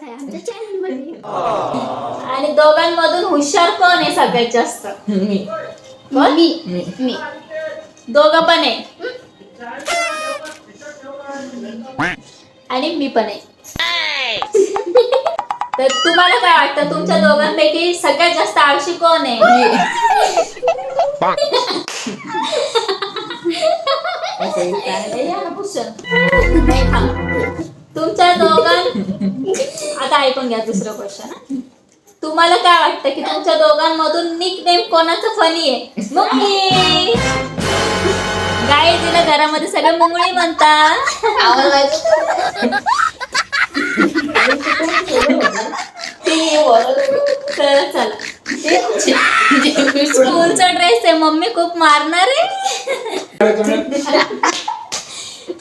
आहे आमच्या चॅनल मध्ये. आणि दोघांमधून हुशार कोण आहे सगळ्यात जास्त? मी मी दोघं पण आहे आणि मी पण आहे. तर तुम्हाला काय वाटतं तुमच्या दोघांपैकी सगळ्यात जास्त आळशी कोण आहे? नाही, थांब. तुमच्या आता ऐकून घ्या दुसरं क्वेश्चन. तुम्हाला काय वाटतं की तुमच्या दोघांमधून निक नेम कोणाचं फनी आहे? मुंगळी. गाय तिला घरामध्ये सगळे मुंगळी म्हणतात. तर चला, स्कूलचा ड्रेस आहे, मम्मी खूप मारणार आहे.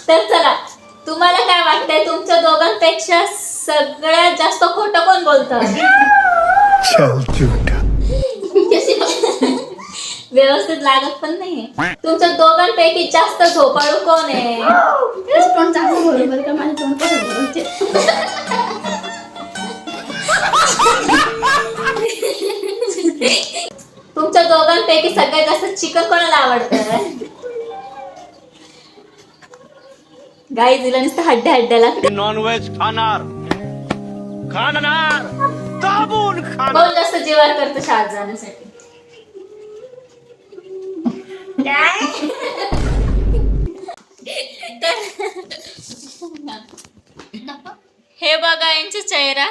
तर चला, तुम्हाला काय वाटतंय तुमच्या दोघांपेक्षा सगळ्यात जास्त खोटं कोण बोलतं? व्यवस्थित लागत पण नाहीये. तुमच्या दोघांपैकी जास्त झोपाळू कोण आहे? तोंड चांगलं बरोबर का माझं तोंड कसं बोलते. तुमच्या दोघांपैकी सगळ्यात जास्त चिकन कोणाला आवडतं? गाई दिला नुसतं हड्ड्या हड्ड्याला. नॉनव्हेज खाणार दाबून खाणार. कोण जास्त जीवार करतं शाळेत जाण्यासाठी? हे बघा यांचा चेहरा.